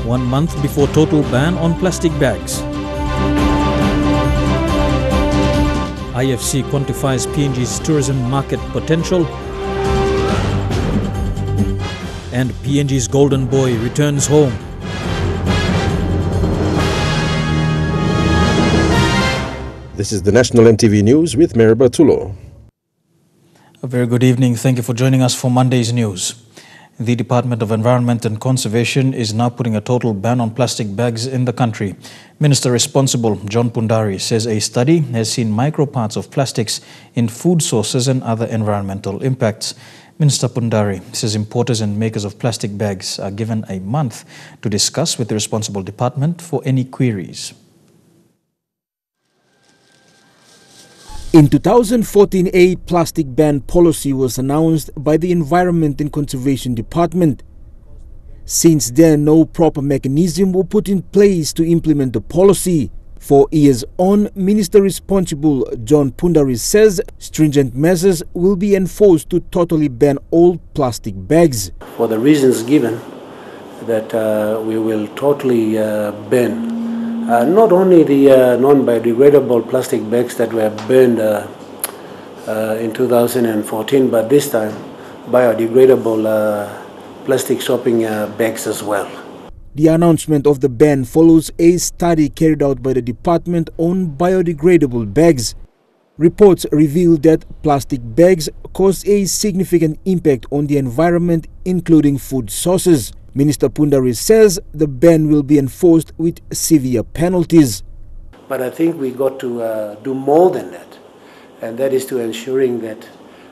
1 month before total ban on plastic bags. IFC quantifies PNG's tourism market potential. And PNG's golden boy returns home. This is the National EMTV News with Mary Bertulo. A very good evening. Thank you for joining us for Monday's news. The Department of Environment and Conservation is now putting a total ban on plastic bags in the country. Minister responsible, John Pundari, says a study has seen microparts of plastics in food sources and other environmental impacts. Minister Pundari says importers and makers of plastic bags are given a month to discuss with the responsible department for any queries. In 2014, a plastic ban policy was announced by the Environment and Conservation Department. Since then, no proper mechanism was put in place to implement the policy. 4 years on, Minister responsible John Pundari says stringent measures will be enforced to totally ban all plastic bags. For the reasons given, that we will totally ban not only the non-biodegradable plastic bags that were banned in 2014, but this time biodegradable plastic shopping bags as well. The announcement of the ban follows a study carried out by the department on biodegradable bags. Reports reveal that plastic bags cause a significant impact on the environment, including food sources. Minister Pundari says the ban will be enforced with severe penalties. But I think we got to do more than that, and that is to ensuring that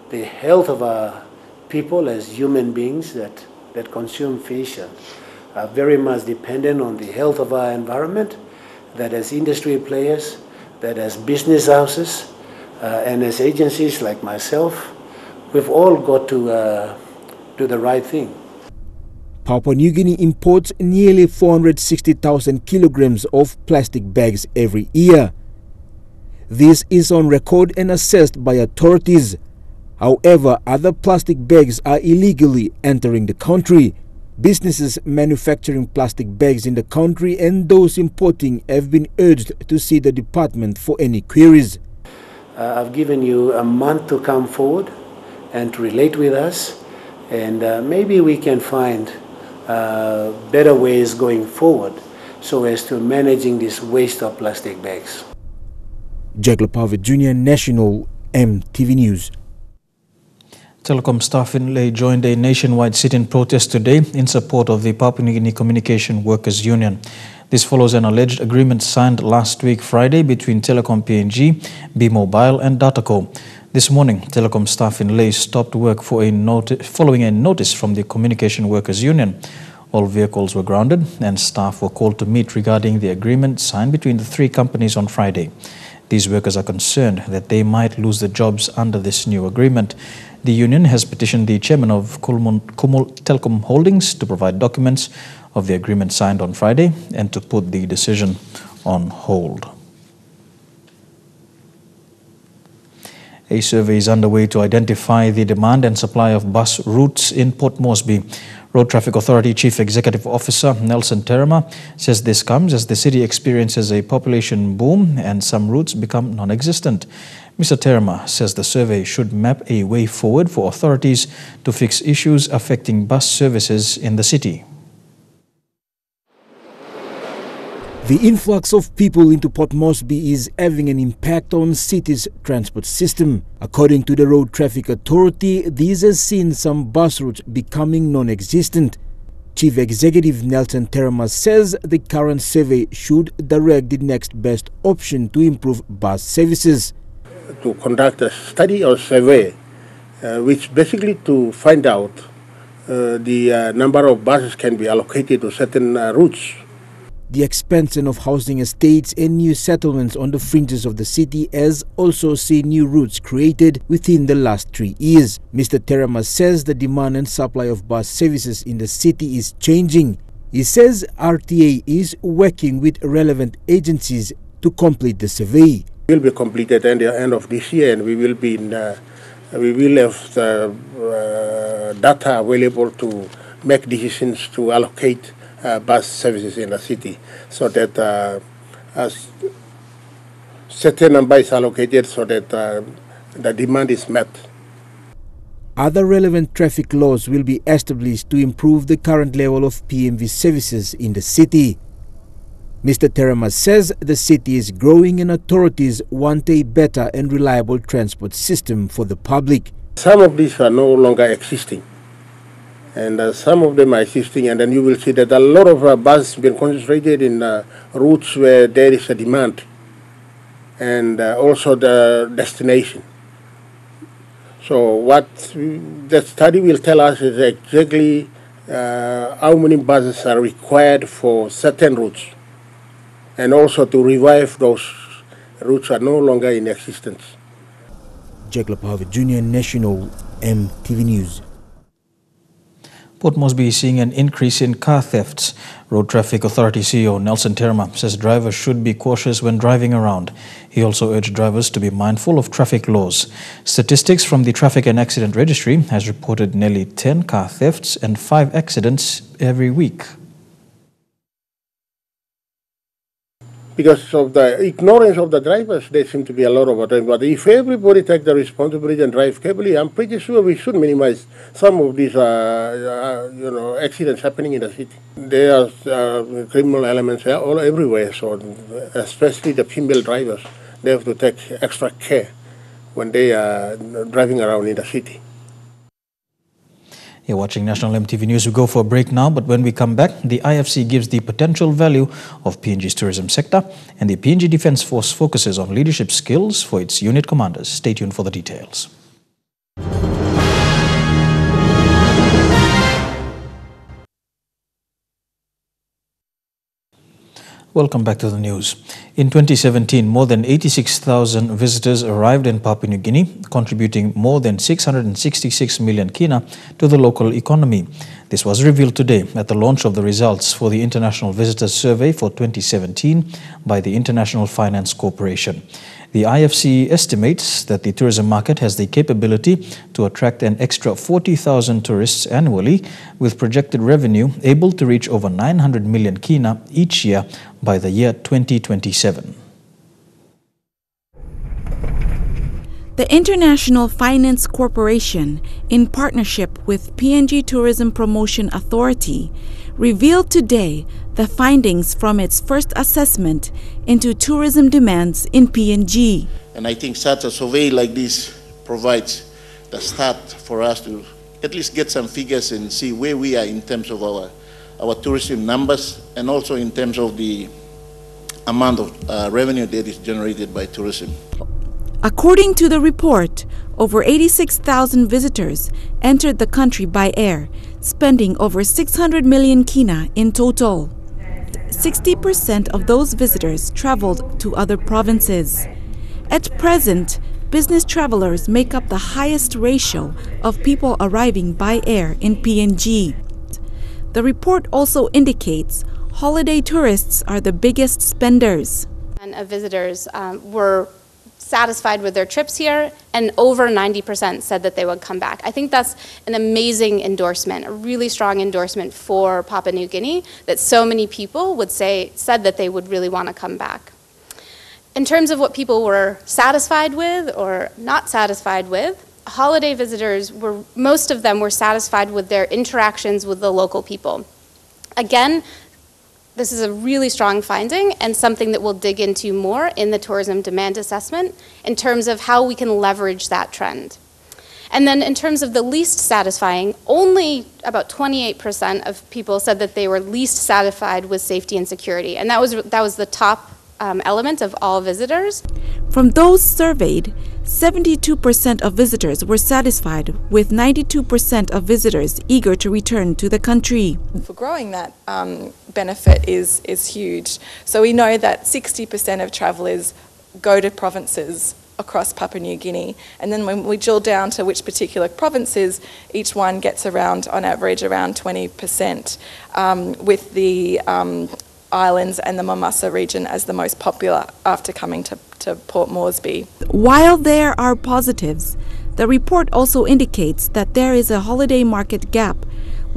the health of our people as human beings that consume fish are very much dependent on the health of our environment, that as industry players, that as business houses, and as agencies like myself, we've all got to do the right thing. Papua New Guinea imports nearly 460,000 kilograms of plastic bags every year. This is on record and assessed by authorities. However, other plastic bags are illegally entering the country. Businesses manufacturing plastic bags in the country and those importing have been urged to see the department for any queries. I've given you a month to come forward and to relate with us, and maybe we can find better ways going forward so as to managing this waste of plastic bags. Jack Lepavit Jr., National EMTV News. Telecom staff in Lae joined a nationwide sit-in protest today in support of the Papua New Guinea Communication Workers Union. This follows an alleged agreement signed last week Friday between Telecom PNG, B-Mobile and Dataco. This morning, Telecom staff in Lae stopped work for following a notice from the Communication Workers Union. All vehicles were grounded and staff were called to meet regarding the agreement signed between the three companies on Friday. These workers are concerned that they might lose their jobs under this new agreement. The union has petitioned the chairman of Kumul Telecom Holdings to provide documents of the agreement signed on Friday and to put the decision on hold. A survey is underway to identify the demand and supply of bus routes in Port Moresby. Road Traffic Authority Chief Executive Officer Nelson Terema says this comes as the city experiences a population boom and some routes become non-existent. Mr. Terema says the survey should map a way forward for authorities to fix issues affecting bus services in the city. The influx of people into Port Moresby is having an impact on city's transport system. According to the Road Traffic Authority, this has seen some bus routes becoming non-existent. Chief Executive Nelson Terema says the current survey should direct the next best option to improve bus services. To conduct a study or survey, which basically to find out the number of buses can be allocated to certain routes. The expansion of housing estates and new settlements on the fringes of the city has also seen new routes created within the last 3 years. Mr. Terema says the demand and supply of bus services in the city is changing. He says RTA is working with relevant agencies to complete the survey. It will be completed at the end of this year, and we will have the data available to make decisions to allocate bus services in the city, so that a certain number is allocated so that the demand is met. Other relevant traffic laws will be established to improve the current level of PMV services in the city. Mr. Terama says the city is growing and authorities want a better and reliable transport system for the public. Some of these are no longer existing, and some of them are existing, and then you will see that a lot of buses have been concentrated in routes where there is a demand, and also the destination. So what the study will tell us is exactly how many buses are required for certain routes, and also to revive those routes are no longer in existence. Jack Lapahave Jr., National EMTV News. Port Moresby is seeing an increase in car thefts. Road Traffic Authority CEO Nelson Terma says drivers should be cautious when driving around. He also urged drivers to be mindful of traffic laws. Statistics from the Traffic and Accident Registry has reported nearly 10 car thefts and 5 accidents every week. Because of the ignorance of the drivers, there seem to be a lot of them. But if everybody takes the responsibility and drive carefully, I'm pretty sure we should minimize some of these, accidents happening in the city. There are criminal elements all everywhere. So, especially the female drivers, they have to take extra care when they are driving around in the city. You're watching National EMTV News. We go for a break now, but when we come back, the IFC gives the potential value of PNG's tourism sector, and the PNG Defence Force focuses on leadership skills for its unit commanders. Stay tuned for the details. Welcome back to the news. In 2017, more than 86,000 visitors arrived in Papua New Guinea, contributing more than 666 million kina to the local economy. This was revealed today at the launch of the results for the International Visitors Survey for 2017 by the International Finance Corporation. The IFC estimates that the tourism market has the capability to attract an extra 40,000 tourists annually, with projected revenue able to reach over 900 million kina each year by the year 2027. The International Finance Corporation, in partnership with PNG Tourism Promotion Authority, revealed today the findings from its first assessment into tourism demands in PNG. And I think such a survey like this provides the start for us to at least get some figures and see where we are in terms of our tourism numbers, and also in terms of the amount of revenue that is generated by tourism. According to the report, over 86,000 visitors entered the country by air, spending over 600 million kina in total. 60% of those visitors traveled to other provinces. At present, business travelers make up the highest ratio of people arriving by air in PNG. The report also indicates holiday tourists are the biggest spenders. And visitors were satisfied with their trips here, and over 90% said that they would come back. I think that's an amazing endorsement, a really strong endorsement for Papua New Guinea, that so many people said that they would really want to come back. In terms of what people were satisfied with or not satisfied with, holiday visitors most of them were satisfied with their interactions with the local people. Again, this is a really strong finding and something that we'll dig into more in the tourism demand assessment in terms of how we can leverage that trend. And then in terms of the least satisfying, only about 28% of people said that they were least satisfied with safety and security. And that was the top element of all visitors. From those surveyed, 72% of visitors were satisfied, with 92% of visitors eager to return to the country. For growing that benefit is huge. So we know that 60% of travellers go to provinces across Papua New Guinea, and then when we drill down to which particular provinces, each one gets around, on average, around 20%, with the islands and the Mamasa region as the most popular after coming to Port Moresby. While there are positives, the report also indicates that there is a holiday market gap,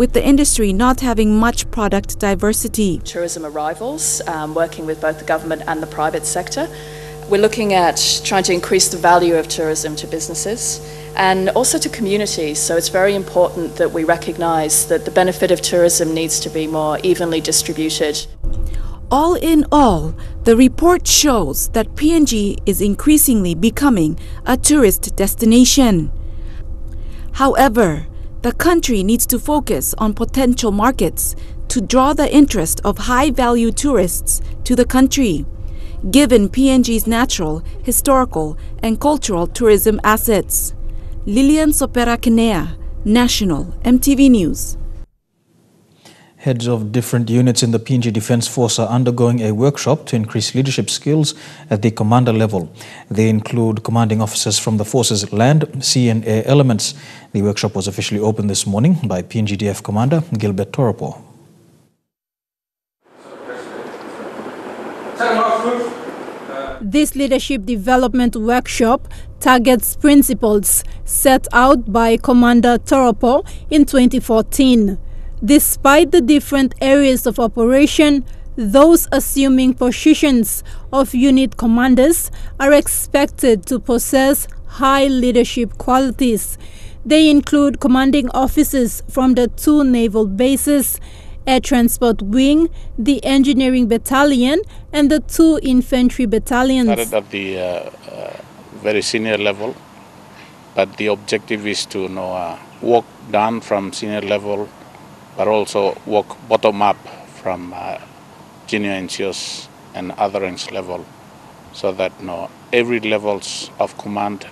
with the industry not having much product diversity. Tourism arrivals, working with both the government and the private sector. We're looking at trying to increase the value of tourism to businesses and also to communities. So it's very important that we recognise that the benefit of tourism needs to be more evenly distributed. All in all, the report shows that PNG is increasingly becoming a tourist destination. However, the country needs to focus on potential markets to draw the interest of high-value tourists to the country, given PNG's natural, historical, and cultural tourism assets. Lilian Sopera Kenea, National EMTV News. Heads of different units in the PNG Defence Force are undergoing a workshop to increase leadership skills at the commander level. They include commanding officers from the force's land, sea and air elements. The workshop was officially opened this morning by PNGDF Commander Gilbert Toropo. This leadership development workshop targets principles set out by Commander Toropo in 2014. Despite the different areas of operation, those assuming positions of unit commanders are expected to possess high leadership qualities. They include commanding officers from the 2 naval bases, Air Transport Wing, the Engineering Battalion, and the 2 infantry battalions. Started at the very senior level, but the objective is to work down from senior level, but also work bottom up from junior NCOs and other ranks level, so that every levels of command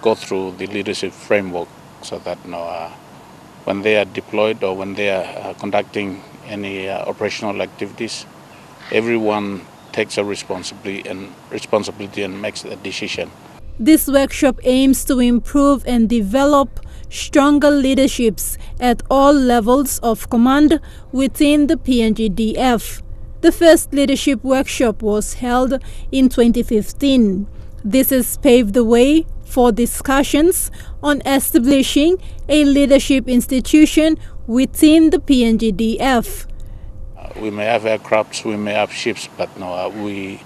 go through the leadership framework, so that when they are deployed or when they are conducting any operational activities, everyone takes a responsibility and makes a decision. This workshop aims to improve and develop stronger leaderships at all levels of command within the PNGDF. The first leadership workshop was held in 2015. This has paved the way for discussions on establishing a leadership institution within the PNGDF. We may have aircrafts, we may have ships, but we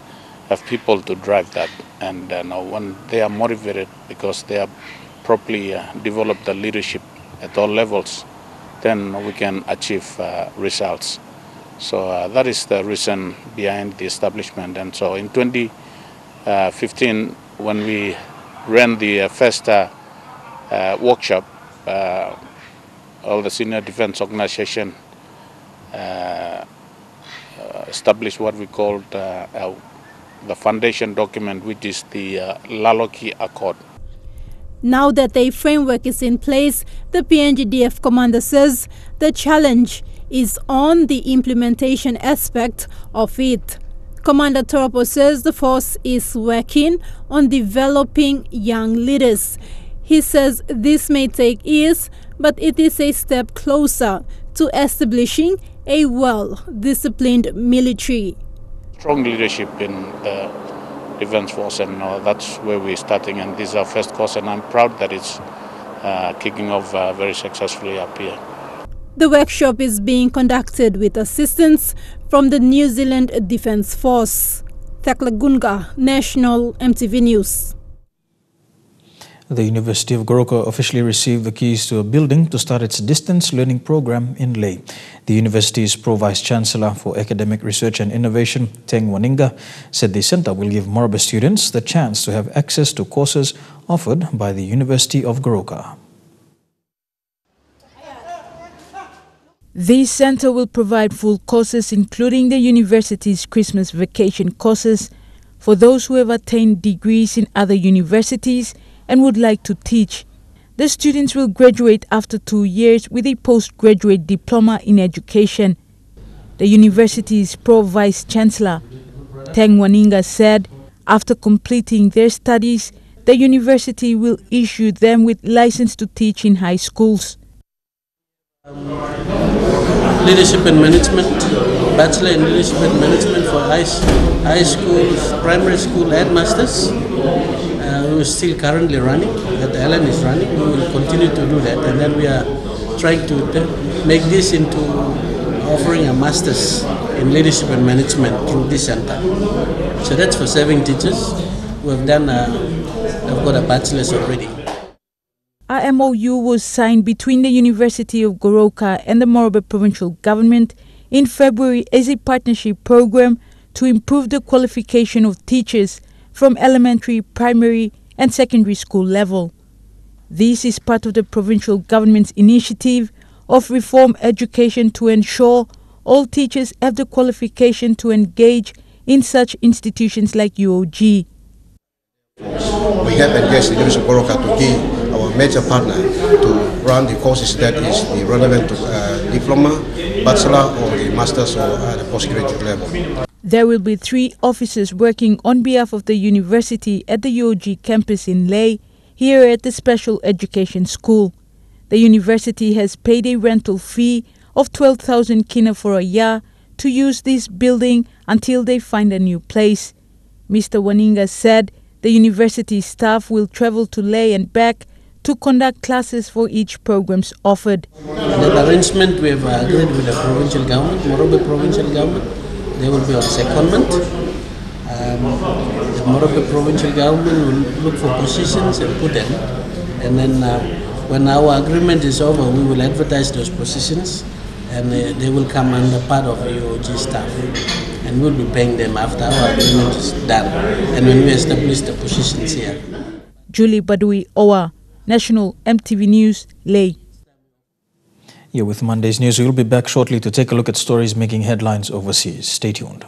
have people to drive that. And when they are motivated because they are properly develop the leadership at all levels, then we can achieve results. So that is the reason behind the establishment. And so in 2015, when we ran the first workshop, all the senior defense organization established what we called the foundation document, which is the Laloki Accord. Now that a framework is in place, the PNGDF commander says the challenge is on the implementation aspect of it. Commander Toropo says the force is working on developing young leaders. He says this may take years, but it is a step closer to establishing a well-disciplined military. Strong leadership in the Defence Force, and that's where we're starting, and this is our first course, and I'm proud that it's kicking off very successfully up here. The workshop is being conducted with assistance from the New Zealand Defence Force. Thakla Gunga, National EMTV News. The University of Goroka officially received the keys to a building to start its distance learning program in Lae. The university's Pro-Vice Chancellor for Academic Research and Innovation, Teng Waninga, said the centre will give Maraba students the chance to have access to courses offered by the University of Goroka. This centre will provide full courses, including the university's Christmas vacation courses, for those who have attained degrees in other universities and would like to teach. The students will graduate after 2 years with a postgraduate diploma in education. The university's Pro-Vice Chancellor, Teng Waninga, said after completing their studies, the university will issue them with license to teach in high schools. Leadership and Management, Bachelor in Leadership and Management for high schools, primary school headmasters. We we're still currently running, that Ellen is running. We will continue to do that, and then we are trying to make this into offering a master's in leadership and management through this center. So that's for 7 teachers. We've done, I've got a bachelor's already. A MOU was signed between the University of Goroka and the Morobe provincial government in February as a partnership program to improve the qualification of teachers from elementary, primary and secondary school level. This is part of the provincial government's initiative of reform education to ensure all teachers have the qualification to engage in such institutions like UOG. We have engaged the University of Goroka to be our major partner to run the courses that is the relevant to diploma, bachelor or the master's or the postgraduate level. There will be 3 officers working on behalf of the university at the UOG campus in Lae, here at the Special Education School. The university has paid a rental fee of 12,000 kina for a year to use this building until they find a new place. Mr. Waninga said the university staff will travel to Lae and back to conduct classes for each programs offered. The arrangement we have agreed with the provincial government, Morobe provincial government, they will be on secondment. The Morobe provincial government will look for positions and put them. And then when our agreement is over, we will advertise those positions and they will come under part of UOG staff. And we'll be paying them after our agreement is done and when we establish the positions here. Julie Badui Owa, National EMTV News, Lae. Yeah, with Monday's news, we'll be back shortly to take a look at stories making headlines overseas. Stay tuned.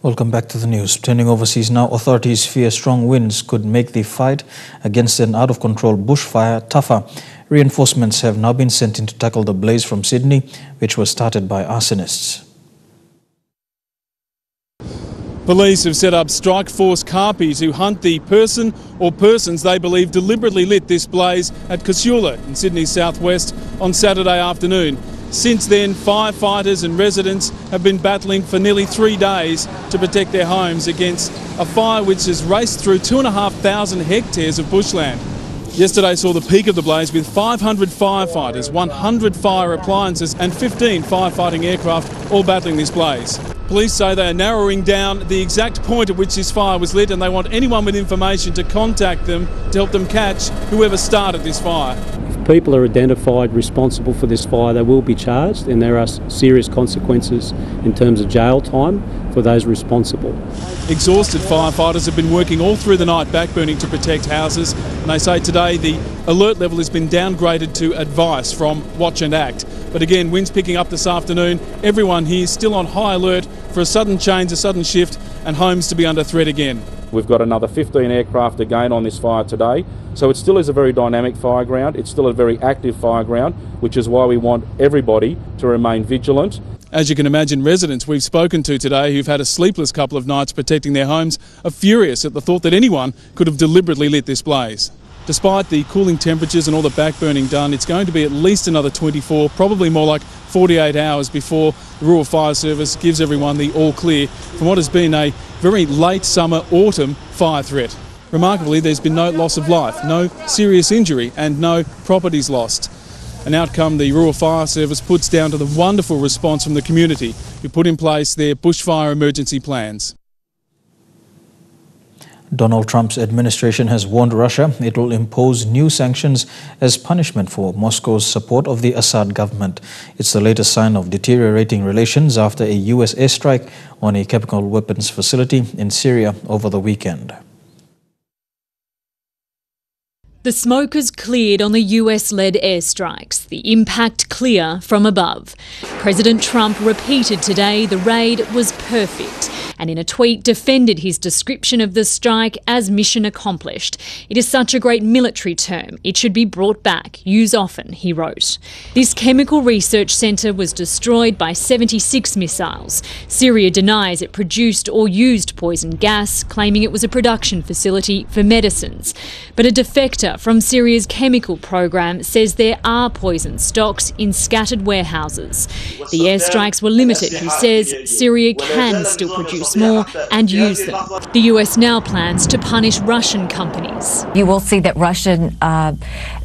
Welcome back to the news. Turning overseas now, authorities fear strong winds could make the fight against an out-of-control bushfire tougher. Reinforcements have now been sent in to tackle the blaze from Sydney, which was started by arsonists. Police have set up strike force Karpies who hunt the person or persons they believe deliberately lit this blaze at Casula in Sydney's southwest on Saturday afternoon. Since then, firefighters and residents have been battling for nearly 3 days to protect their homes against a fire which has raced through 2,500 hectares of bushland. Yesterday saw the peak of the blaze with 500 firefighters, 100 fire appliances and 15 firefighting aircraft all battling this blaze. Police say they are narrowing down the exact point at which this fire was lit and they want anyone with information to contact them to help them catch whoever started this fire. If people are identified responsible for this fire, they will be charged and there are serious consequences in terms of jail time for those responsible. Exhausted firefighters have been working all through the night backburning to protect houses, and they say today the alert level has been downgraded to advice from watch and act. But again, winds picking up this afternoon, everyone here still on high alert for a sudden change, a sudden shift, and homes to be under threat again. We've got another 15 aircraft again on this fire today, so it still is a very dynamic fire ground, it's still a very active fire ground, which is why we want everybody to remain vigilant. As you can imagine, residents we've spoken to today who've had a sleepless couple of nights protecting their homes are furious at the thought that anyone could have deliberately lit this blaze. Despite the cooling temperatures and all the backburning done, it's going to be at least another 24, probably more like 48 hours before the Rural Fire Service gives everyone the all clear from what has been a very late summer, autumn fire threat. Remarkably, there's been no loss of life, no serious injury and no properties lost. An outcome the Rural Fire Service puts down to the wonderful response from the community who put in place their bushfire emergency plans. Donald Trump's administration has warned Russia it will impose new sanctions as punishment for Moscow's support of the Assad government. It's the latest sign of deteriorating relations after a US airstrike on a chemical weapons facility in Syria over the weekend. The smoke has cleared on the US-led airstrikes, the impact clear from above. President Trump repeated today the raid was perfect and in a tweet defended his description of the strike as mission accomplished. It is such a great military term. It should be brought back. Use often, he wrote. This chemical research centre was destroyed by 76 missiles. Syria denies it produced or used poison gas, claiming it was a production facility for medicines. But a defector from Syria's chemical program says there are poison stocks in scattered warehouses. The airstrikes were limited, he says. Syria can still produce more and use them. The US now plans to punish Russian companies. You will see that Russian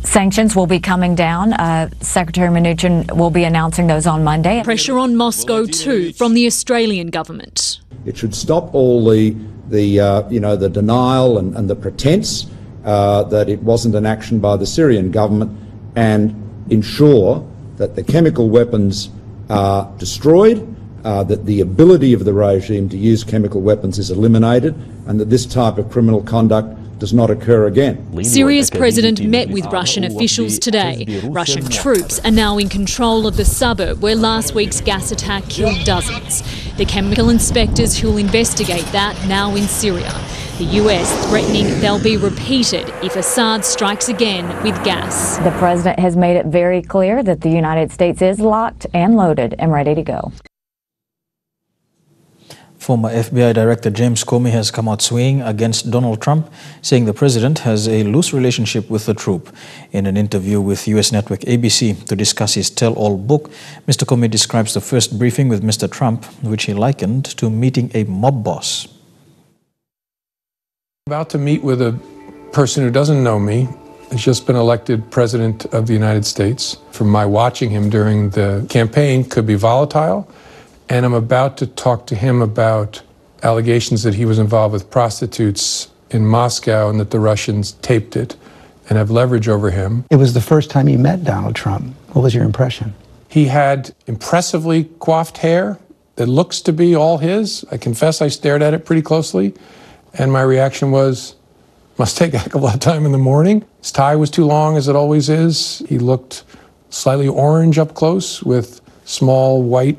sanctions will be coming down. Secretary Mnuchin will be announcing those on Monday. Pressure on Moscow too from the Australian government. It should stop all the denial and the pretense that it wasn't an action by the Syrian government, and ensure that the chemical weapons are destroyed, that the ability of the regime to use chemical weapons is eliminated, and that this type of criminal conduct does not occur again. Syria's president met with Russian officials today. Russian troops are now in control of the suburb where last week's gas attack killed dozens. The chemical inspectors who'll investigate that now in Syria. The US threatening they'll be repeated if Assad strikes again with gas. The president has made it very clear that the United States is locked and loaded and ready to go. Former FBI Director James Comey has come out swinging against Donald Trump, saying the president has a loose relationship with the troop. In an interview with US network ABC to discuss his tell-all book, Mr. Comey describes the first briefing with Mr. Trump, which he likened to meeting a mob boss. About to meet with a person who doesn't know me, has just been elected President of the United States. From my watching him during the campaign, could be volatile. And I'm about to talk to him about allegations that he was involved with prostitutes in Moscow and that the Russians taped it and have leverage over him. It was the first time you met Donald Trump. What was your impression? He had impressively coiffed hair that looks to be all his. I confess I stared at it pretty closely, and my reaction was, must take a heck of a lot of time in the morning. His tie was too long, as it always is. He looked slightly orange up close with small white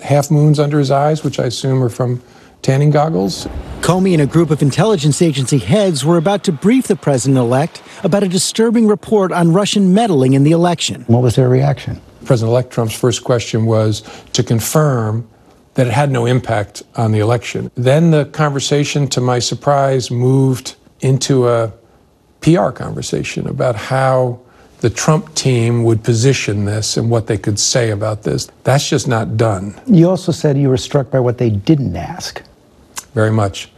half moons under his eyes, which I assume are from tanning goggles. Comey and a group of intelligence agency heads were about to brief the president-elect about a disturbing report on Russian meddling in the election. What was their reaction? President-elect Trump's first question was to confirm that it had no impact on the election. Then the conversation, to my surprise, moved into a PR conversation about how the Trump team would position this and what they could say about this. That's just not done. You also said you were struck by what they didn't ask. Very much.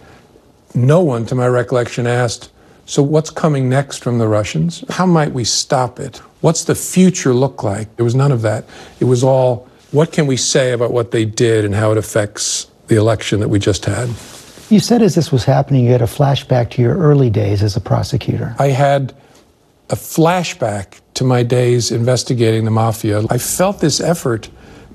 No one, to my recollection, asked, so what's coming next from the Russians? How might we stop it? What's the future look like? There was none of that. It was all, what can we say about what they did and how it affects the election that we just had? You said as this was happening, you had a flashback to your early days as a prosecutor. I had a flashback to my days investigating the mafia. I felt this effort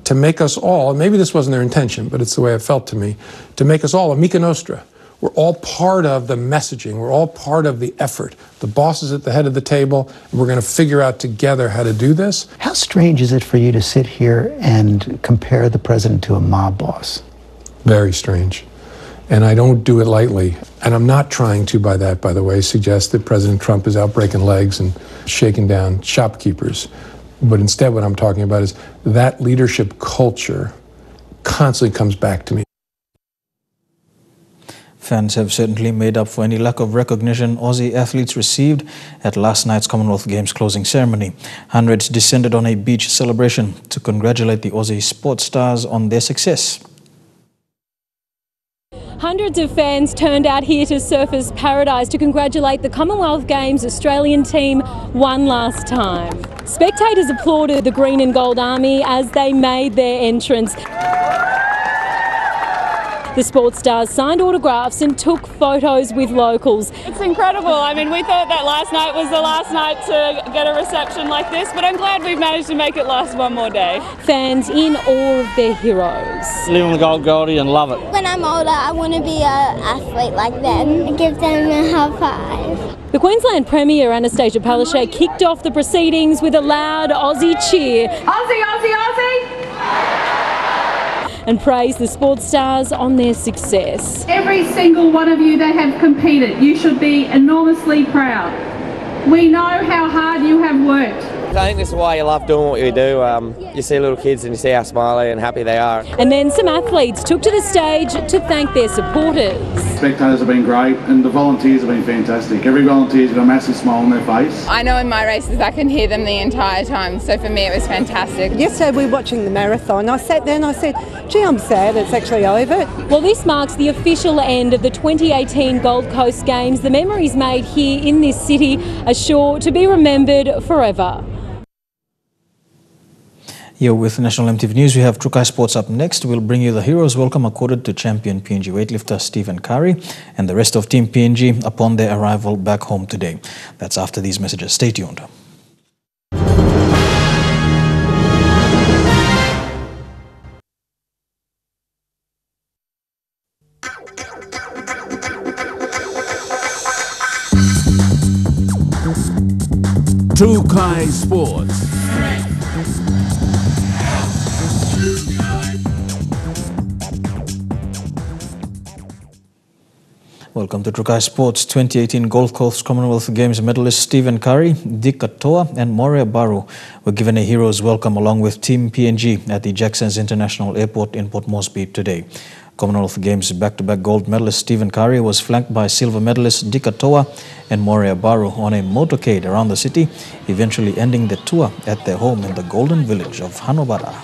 to make us all, and maybe this wasn't their intention, but it's the way it felt to me, to make us all amica nostra. We're all part of the messaging. We're all part of the effort. The boss is at the head of the table, and we're going to figure out together how to do this. How strange is it for you to sit here and compare the president to a mob boss? Very strange. And I don't do it lightly. And I'm not trying to, by the way, suggest that President Trump is out breaking legs and shaking down shopkeepers. But instead what I'm talking about is that leadership culture constantly comes back to me. Fans have certainly made up for any lack of recognition Aussie athletes received at last night's Commonwealth Games closing ceremony. Hundreds descended on a beach celebration to congratulate the Aussie sports stars on their success. Hundreds of fans turned out here to Surfers Paradise to congratulate the Commonwealth Games Australian team one last time. Spectators applauded the Green and Gold Army as they made their entrance. The sports stars signed autographs and took photos with locals. It's incredible. I mean, we thought that last night was the last night to get a reception like this, but I'm glad we've managed to make it last one more day. Fans in awe of their heroes. Live on the Gold Goldie and love it. When I'm older, I want to be an athlete like them and give them a high five. The Queensland Premier Anastasia Palaszczuk kicked off the proceedings with a loud Aussie cheer. Aussie, Aussie, Aussie! and praised the sports stars on their success. Every single one of you that have competed, you should be enormously proud. We know how hard you have worked. I think this is why you love doing what you do. You see little kids and you see how smiley and happy they are. And then some athletes took to the stage to thank their supporters. Spectators have been great and the volunteers have been fantastic. Every volunteer's got a massive smile on their face. I know in my races I can hear them the entire time, so for me it was fantastic. Yesterday we were watching the marathon. I sat there and I said, gee, I'm sad it's actually over. Well, this marks the official end of the 2018 Gold Coast Games. The memories made here in this city are sure to be remembered forever. Here with National EMTV News, we have Trukai Sports up next. We'll bring you the heroes welcome accorded to champion PNG weightlifter Stephen Curry and the rest of Team PNG upon their arrival back home today. That's after these messages. Stay tuned. Trukai Sports. Welcome to Trukai Sports. 2018 Gold Coast Commonwealth Games medalists Stephen Curry, Dick Katoa and Morea Baru were given a hero's welcome along with Team PNG at the Jacksons International Airport in Port Moresby today. Commonwealth Games back-to-back gold medalist Stephen Curry was flanked by silver medalist Dick Katoa and Morea Baru on a motorcade around the city, eventually ending the tour at their home in the golden village of Hanobara.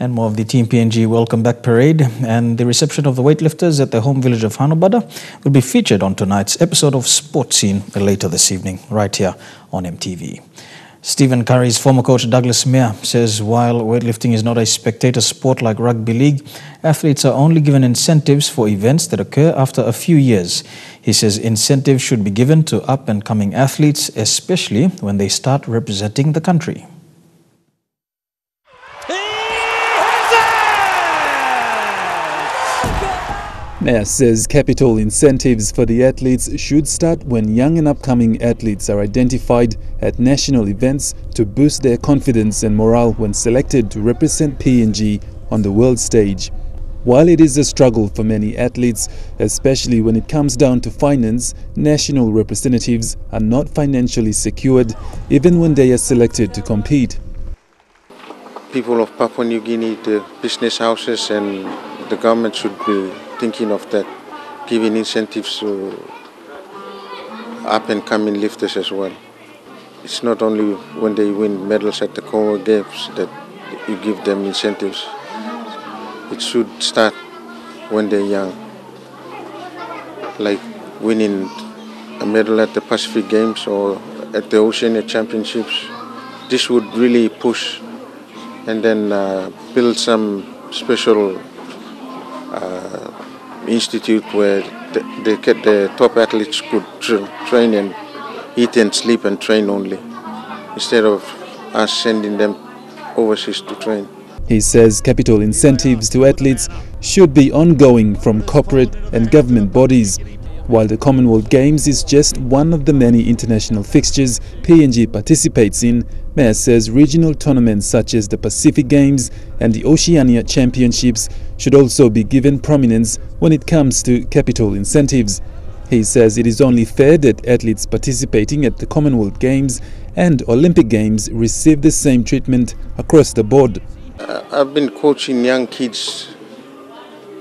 And more of the Team PNG Welcome Back Parade and the reception of the weightlifters at their home village of Hanobada will be featured on tonight's episode of Sports Scene later this evening, right here on MTV. Stephen Curry's former coach Douglas Meyer says while weightlifting is not a spectator sport like rugby league, athletes are only given incentives for events that occur after a few years. He says incentives should be given to up-and-coming athletes, especially when they start representing the country. Meyer says capital incentives for the athletes should start when young and upcoming athletes are identified at national events to boost their confidence and morale when selected to represent PNG on the world stage. While it is a struggle for many athletes, especially when it comes down to finance, national representatives are not financially secured even when they are selected to compete. People of Papua New Guinea, the business houses and the government should be thinking of that, giving incentives to up-and-coming lifters as well. It's not only when they win medals at the Commonwealth Games that you give them incentives. It should start when they're young, like winning a medal at the Pacific Games or at the Oceania Championships. This would really push and then build some special institute where the top athletes could train and eat and sleep and train only, instead of us sending them overseas to train. He says capital incentives to athletes should be ongoing from corporate and government bodies. While the Commonwealth Games is just one of the many international fixtures PNG participates in, Meyer says regional tournaments such as the Pacific Games and the Oceania Championships should also be given prominence when it comes to capital incentives. He says it is only fair that athletes participating at the Commonwealth Games and Olympic Games receive the same treatment across the board. I've been coaching young kids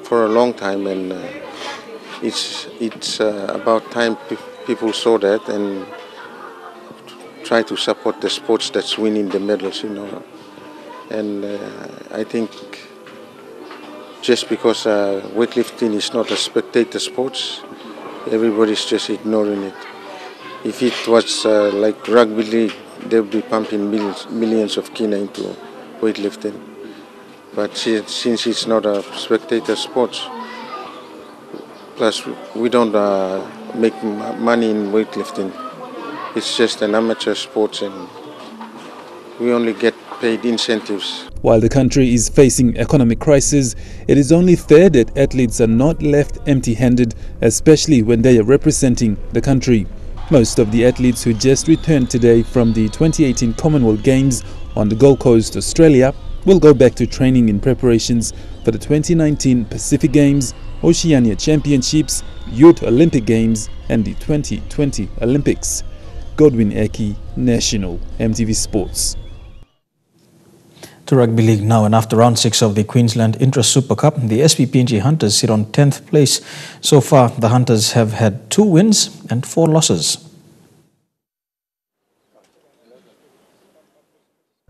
for a long time, and it's about time people saw that and try to support the sports that's winning the medals, you know. And I think just because weightlifting is not a spectator sport, everybody's just ignoring it. If it was like rugby league, they'll be pumping millions of kina into weightlifting. But since it's not a spectator sport, plus we don't make money in weightlifting. It's just an amateur sport, and we only get paid incentives. While the country is facing economic crisis, it is only fair that athletes are not left empty-handed, especially when they are representing the country. Most of the athletes who just returned today from the 2018 Commonwealth Games on the Gold Coast, Australia, will go back to training in preparations for the 2019 Pacific Games, Oceania Championships, Youth Olympic Games and the 2020 Olympics. Godwin Eki, National, EMTV Sports. To rugby league now, and after round 6 of the Queensland Intra-Super Cup, the SPPNG Hunters sit on 10th place. So far, the Hunters have had 2 wins and 4 losses.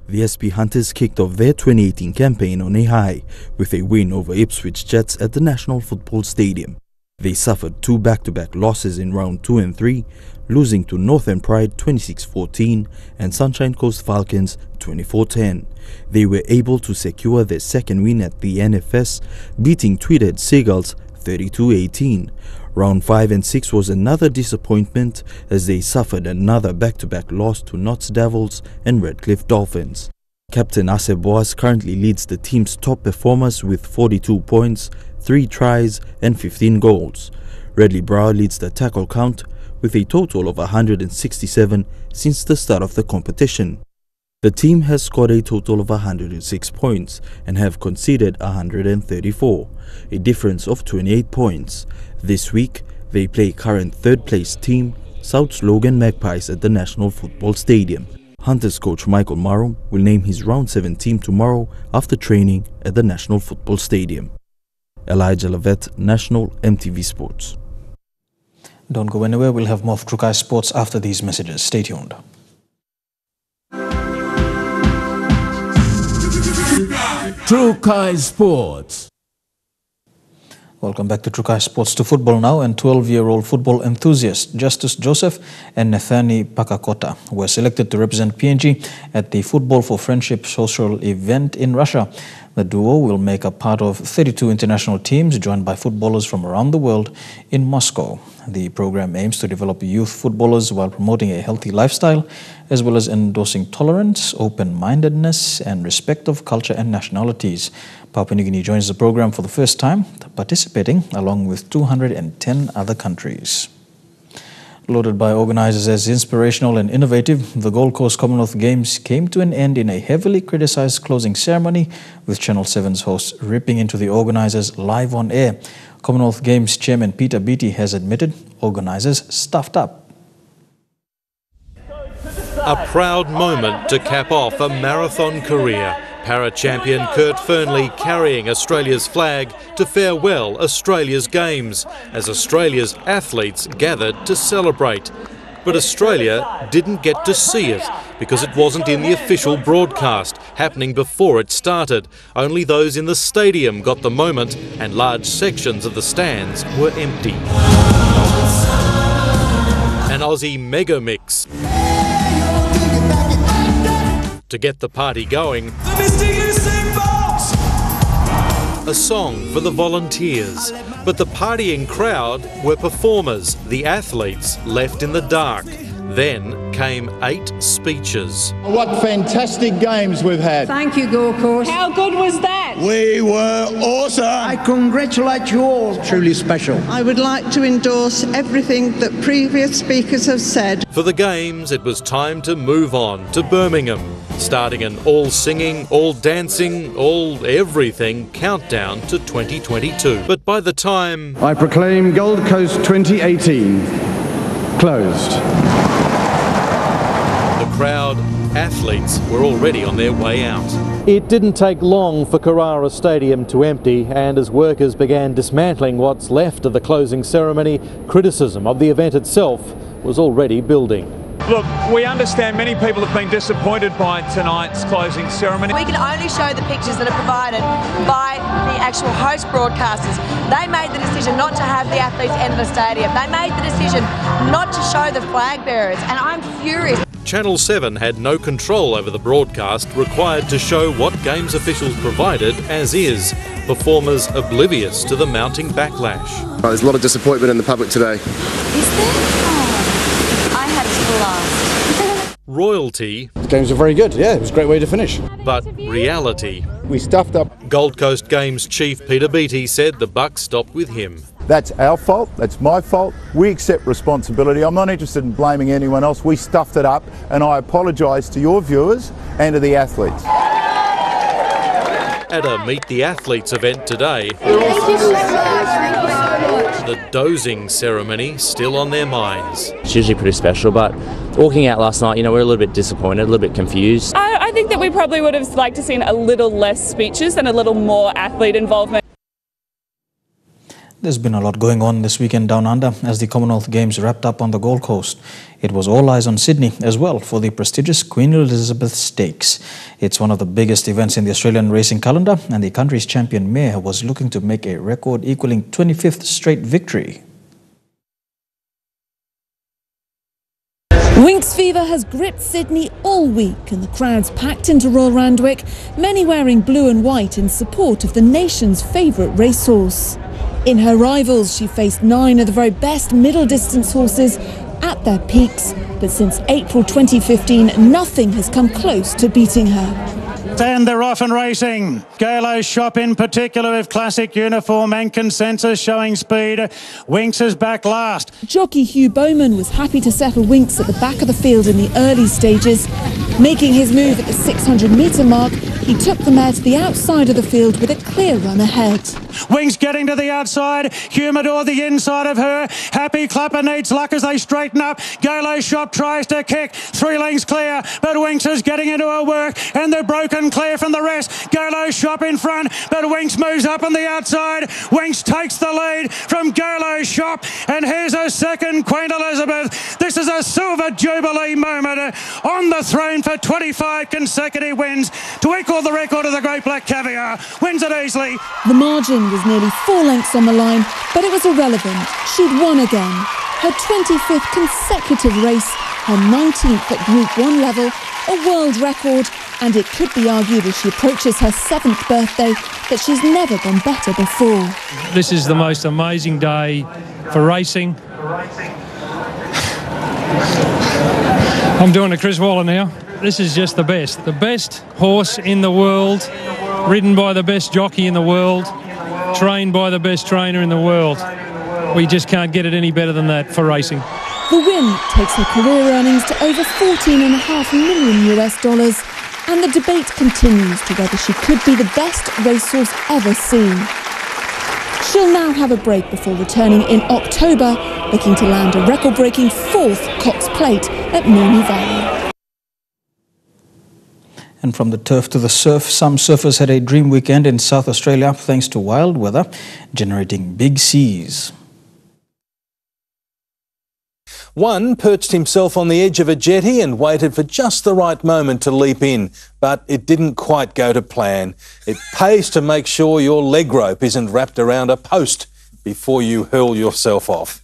The SP Hunters kicked off their 2018 campaign on a high, with a win over Ipswich Jets at the National Football Stadium. They suffered 2 back-to-back losses in round 2 and 3, losing to Northern Pride 26-14 and Sunshine Coast Falcons 24-10. They were able to secure their second win at the NFS, beating Tweedhead Seagulls 32-18. Round 5 and 6 was another disappointment as they suffered another back-to-back loss to Notts Devils and Redcliffe Dolphins. Captain Aseb Boas currently leads the team's top performers with 42 points, 3 tries and 15 goals. Redley Brow leads the tackle count with a total of 167 since the start of the competition. The team has scored a total of 106 points and have conceded 134, a difference of 28 points. This week, they play current third-place team South Logan Magpies at the National Football Stadium. Hunters coach Michael Marum will name his round 7 team tomorrow after training at the National Football Stadium. Elijah Lavette, National, EMTV Sports. Don't go anywhere, we'll have more of Trukai Sports after these messages. Stay tuned. Trukai Sports. Welcome back to Trukai Sports. To football now, and 12-year-old football enthusiasts Justice Joseph and Nathani Pakakota were selected to represent PNG at the Football for Friendship social event in Russia. The duo will make up part of 32 international teams joined by footballers from around the world in Moscow. The program aims to develop youth footballers while promoting a healthy lifestyle, as well as endorsing tolerance, open-mindedness and respect of culture and nationalities. Papua New Guinea joins the program for the first time, participating along with 210 other countries. Lauded by organisers as inspirational and innovative, the Gold Coast Commonwealth Games came to an end in a heavily criticised closing ceremony, with Channel 7's hosts ripping into the organisers live on air. Commonwealth Games Chairman Peter Beattie has admitted organisers stuffed up. A proud moment to cap off a marathon career. Para-champion Kurt Fernley carrying Australia's flag to farewell Australia's Games as Australia's athletes gathered to celebrate. But Australia didn't get to see it because it wasn't in the official broadcast happening before it started. Only those in the stadium got the moment and large sections of the stands were empty. An Aussie mega mix. To get the party going, a song for the volunteers. But the partying crowd were performers, the athletes left in the dark. Then came 8 speeches. What fantastic games we've had. Thank you, Gold Coast. How good was that? We were awesome. I congratulate you all. Truly special. I would like to endorse everything that previous speakers have said. For the Games, it was time to move on to Birmingham, starting an all-singing, all-dancing, all-everything countdown to 2022. But by the time... I proclaim Gold Coast 2018 closed. The crowd, athletes, were already on their way out. It didn't take long for Carrara Stadium to empty, and as workers began dismantling what's left of the closing ceremony, criticism of the event itself was already building. Look, we understand many people have been disappointed by tonight's closing ceremony. We can only show the pictures that are provided by the actual host broadcasters. They made the decision not to have the athletes enter the stadium. They made the decision not to show the flag bearers, and I'm furious. Channel 7 had no control over the broadcast required to show what Games officials provided as is, performers oblivious to the mounting backlash. There's a lot of disappointment in the public today. Is there? Oh, I had a blast. royalty. The games were very good, yeah, it was a great way to finish. But reality. We stuffed up. Gold Coast Games chief Peter Beattie said the buck stopped with him. That's our fault, that's my fault. We accept responsibility. I'm not interested in blaming anyone else. We stuffed it up, and I apologise to your viewers and to the athletes. At a Meet the Athletes event today, the dozing ceremony still on their minds. It's usually pretty special, but walking out last night, you know, we're a little bit disappointed, a little bit confused. I think that we probably would have liked to seen a little less speeches and a little more athlete involvement. There's been a lot going on this weekend down under as the Commonwealth Games wrapped up on the Gold Coast. It was all eyes on Sydney as well for the prestigious Queen Elizabeth Stakes. It's one of the biggest events in the Australian racing calendar, and the country's champion mare was looking to make a record equaling 25th straight victory. Winx fever has gripped Sydney all week, and the crowds packed into Royal Randwick, many wearing blue and white in support of the nation's favourite racehorse. In her rivals, she faced 9 of the very best middle-distance horses at their peaks, but since April 2015, nothing has come close to beating her. And they're off and racing. Galo's Shop in particular with classic uniform and consensus showing speed. Winx is back last. Jockey Hugh Bowman was happy to settle Winx at the back of the field in the early stages. Making his move at the 600-metre mark, he took the mare to the outside of the field with a clear run ahead. Winx getting to the outside, Humidor the inside of her. Happy Clapper needs luck as they straighten up. Galo's Shop tries to kick, 3 lengths clear, but Winx is getting into her work, and they're broken clear from the rest. Galo's Shop in front, but Winx moves up on the outside. Winx takes the lead from Galo's Shop, and here's her second, Queen Elizabeth. This is a silver jubilee moment on the throne for 25 consecutive wins to equal the record of the Great Black Caviar. Wins it easily. The margin was nearly 4 lengths on the line, but it was irrelevant. She'd won again. Her 25th consecutive race, her 19th at Group 1 level, a world record, and it could be argued as she approaches her 7th birthday that she's never gone better before. This is the most amazing day for racing. I'm doing a Chris Waller now. This is just the best. The best horse in the world, ridden by the best jockey in the world, trained by the best trainer in the world. We just can't get it any better than that for racing. The win takes her career earnings to over $14.5 million, and the debate continues to whether she could be the best racehorse ever seen. She'll now have a break before returning in October, looking to land a record-breaking 4th Cox Plate at Moonee Valley. And from the turf to the surf, some surfers had a dream weekend in South Australia thanks to wild weather, generating big seas. One perched himself on the edge of a jetty and waited for just the right moment to leap in, but it didn't quite go to plan. It pays to make sure your leg rope isn't wrapped around a post before you hurl yourself off.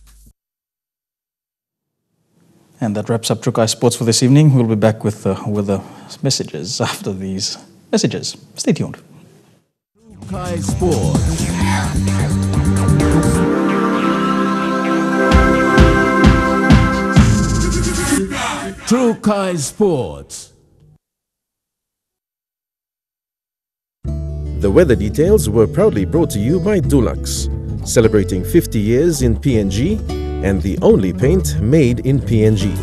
And that wraps up Trukai Sports for this evening. We'll be back with the messages after these messages. Stay tuned. Trukai Sports. Trukai Sports. The weather details were proudly brought to you by Dulux, celebrating 50 years in PNG and the only paint made in PNG.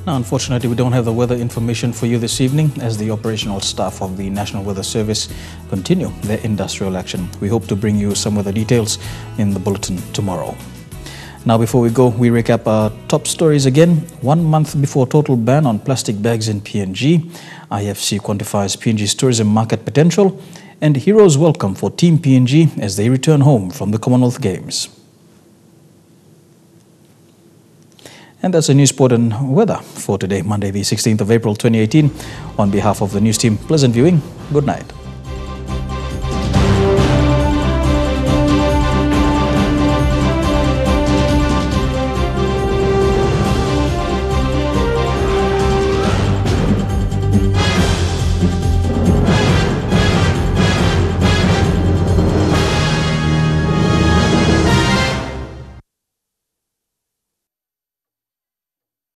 Now, unfortunately, we don't have the weather information for you this evening as the operational staff of the National Weather Service continue their industrial action. We hope to bring you some weather details in the bulletin tomorrow. Now, before we go, we recap our top stories again. 1 month before total ban on plastic bags in PNG, IFC quantifies PNG's tourism market potential, and heroes welcome for Team PNG as they return home from the Commonwealth Games. And that's the news, sport and weather for today, Monday the 16th of April 2018. On behalf of the news team, pleasant viewing. Good night.